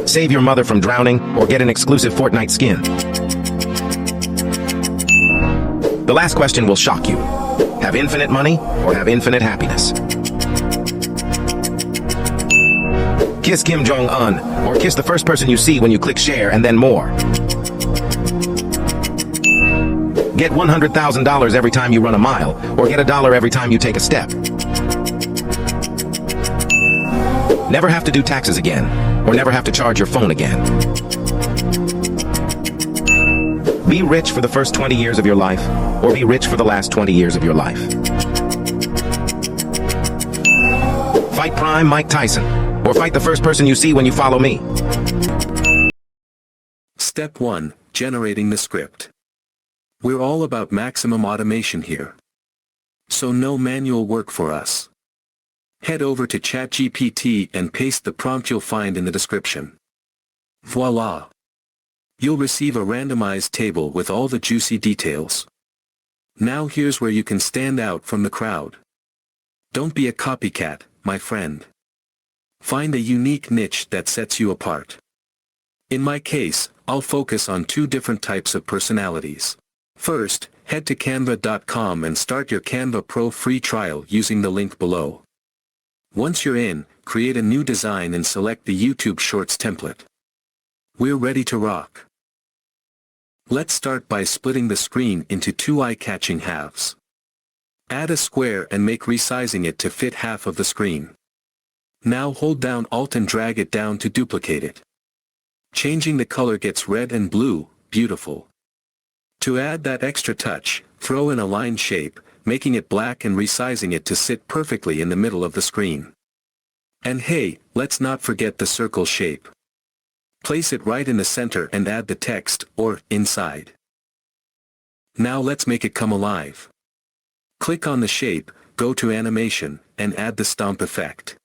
Save your mother from drowning or get an exclusive Fortnite skin. The last question will shock you. Have infinite money or have infinite happiness? Kiss Kim Jong-un or kiss the first person you see when you click share and then more. Get $100,000 every time you run a mile or get $1 every time you take a step. Never have to do taxes again or never have to charge your phone again. Be rich for the first 20 years of your life or be rich for the last 20 years of your life. Fight Prime Mike Tyson or fight the first person you see when you follow me. Step 1. Generating the script. We're all about maximum automation here. So no manual work for us. Head over to ChatGPT and paste the prompt you'll find in the description. Voila! You'll receive a randomized table with all the juicy details. Now here's where you can stand out from the crowd. Don't be a copycat, my friend. Find a unique niche that sets you apart. In my case, I'll focus on 2 different types of personalities. First, head to canva.com and start your Canva Pro free trial using the link below. Once you're in, create a new design and select the YouTube Shorts template. We're ready to rock. Let's start by splitting the screen into 2 eye-catching halves. Add a square and make resizing it to fit half of the screen. Now hold down Alt and drag it down to duplicate it. Changing the color gets red and blue, beautiful. To add that extra touch, throw in a line shape, making it black and resizing it to sit perfectly in the middle of the screen. And hey, let's not forget the circle shape. Place it right in the center and add the text, or, inside. Now let's make it come alive. Click on the shape, go to animation, and add the stomp effect.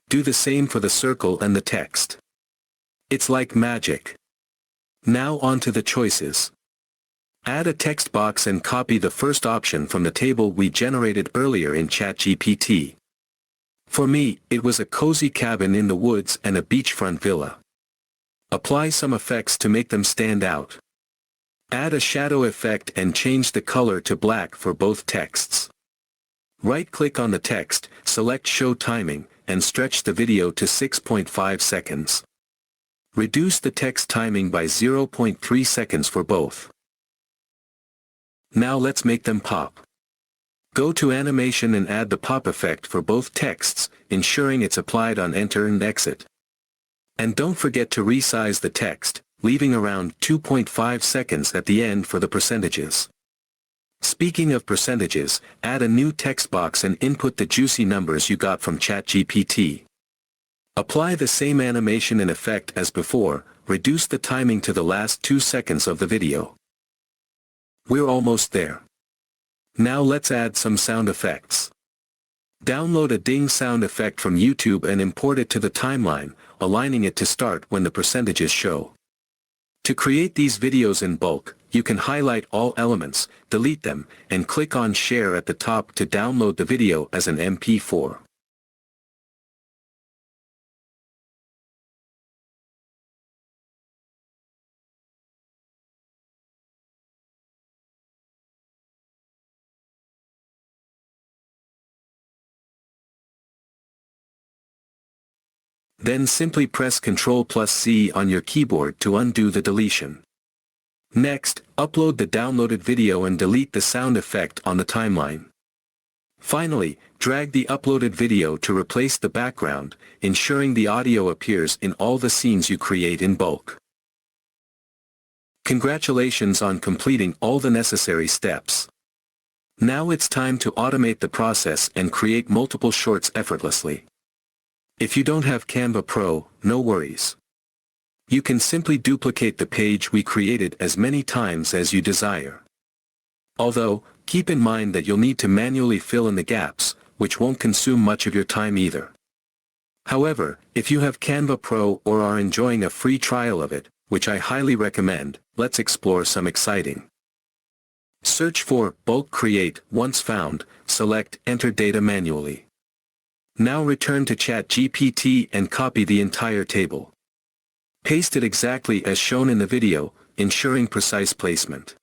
Do the same for the circle and the text. It's like magic. Now onto the choices. Add a text box and copy the first option from the table we generated earlier in ChatGPT. For me, it was a cozy cabin in the woods and a beachfront villa. Apply some effects to make them stand out. Add a shadow effect and change the color to black for both texts. Right-click on the text, select Show Timing, and stretch the video to 6.5 seconds. Reduce the text timing by 0.3 seconds for both. Now let's make them pop. Go to Animation and add the pop effect for both texts, ensuring it's applied on Enter and Exit. And don't forget to resize the text, leaving around 2.5 seconds at the end for the percentages. Speaking of percentages, add a new text box and input the juicy numbers you got from ChatGPT. Apply the same animation and effect as before, reduce the timing to the last 2 seconds of the video. We're almost there. Now let's add some sound effects. Download a ding sound effect from YouTube and import it to the timeline, aligning it to start when the percentages show. To create these videos in bulk, you can highlight all elements, delete them, and click on Share at the top to download the video as an MP4. Then simply press Ctrl+C on your keyboard to undo the deletion. Next, upload the downloaded video and delete the sound effect on the timeline. Finally, drag the uploaded video to replace the background, ensuring the audio appears in all the scenes you create in bulk. Congratulations on completing all the necessary steps. Now it's time to automate the process and create multiple shorts effortlessly. If you don't have Canva Pro, no worries. You can simply duplicate the page we created as many times as you desire. Although, keep in mind that you'll need to manually fill in the gaps, which won't consume much of your time either. However, if you have Canva Pro or are enjoying a free trial of it, which I highly recommend, let's explore some exciting. Search for Bulk Create. Once found, select Enter Data manually. Now return to ChatGPT and copy the entire table. Paste it exactly as shown in the video, ensuring precise placement.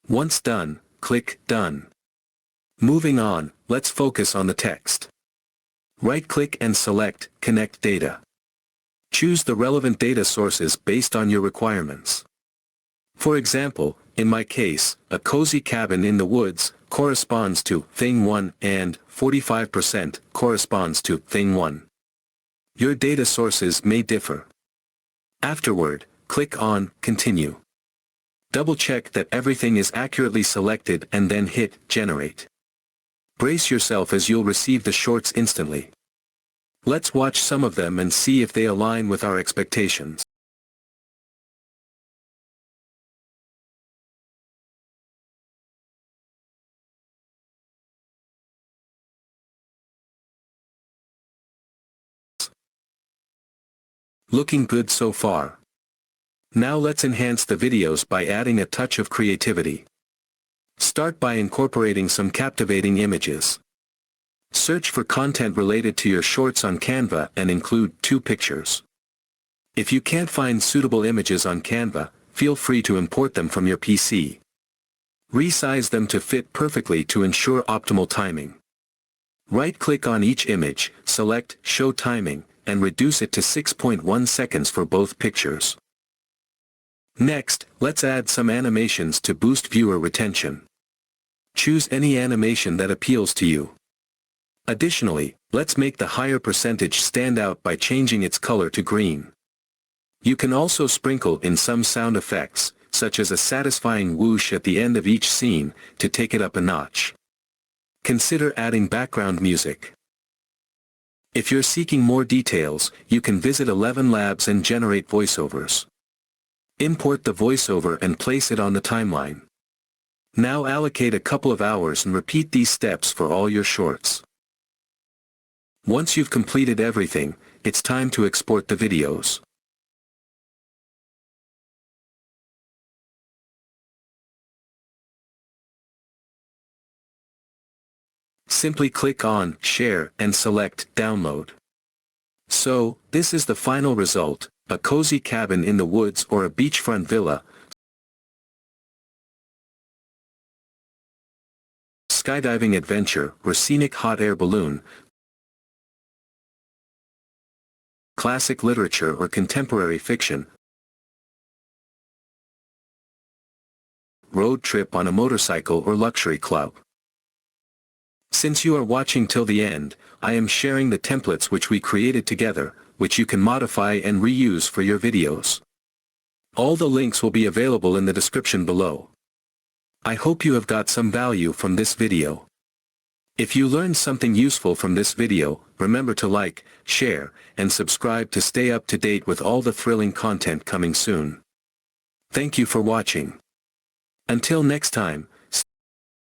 Once done, click Done. Moving on, let's focus on the text. Right-click and select Connect Data. Choose the relevant data sources based on your requirements. For example, in my case, a cozy cabin in the woods corresponds to Thing 1 and 45% corresponds to Thing 1. Your data sources may differ. Afterward, click on Continue. Double-check that everything is accurately selected and then hit Generate. Brace yourself as you'll receive the shorts instantly. Let's watch some of them and see if they align with our expectations. Looking good so far. Now let's enhance the videos by adding a touch of creativity. Start by incorporating some captivating images. Search for content related to your shorts on Canva and include 2 pictures. If you can't find suitable images on Canva, feel free to import them from your PC. Resize them to fit perfectly to ensure optimal timing. Right-click on each image, select Show Timing, and reduce it to 6.1 seconds for both pictures. Next, let's add some animations to boost viewer retention. Choose any animation that appeals to you. Additionally, let's make the higher percentage stand out by changing its color to green. You can also sprinkle in some sound effects, such as a satisfying whoosh at the end of each scene, to take it up a notch. Consider adding background music. If you're seeking more details, you can visit 11 Labs and generate voiceovers. Import the voiceover and place it on the timeline. Now allocate a couple of hours and repeat these steps for all your shorts. Once you've completed everything, it's time to export the videos. Simply click on Share and select Download. So, this is the final result, a cozy cabin in the woods or a beachfront villa, skydiving adventure or scenic hot air balloon, classic literature or contemporary fiction, road trip on a motorcycle or luxury club. Since you are watching till the end, I am sharing the templates which we created together, which you can modify and reuse for your videos. All the links will be available in the description below. I hope you have got some value from this video. If you learned something useful from this video, remember to like, share, and subscribe to stay up to date with all the thrilling content coming soon. Thank you for watching. Until next time,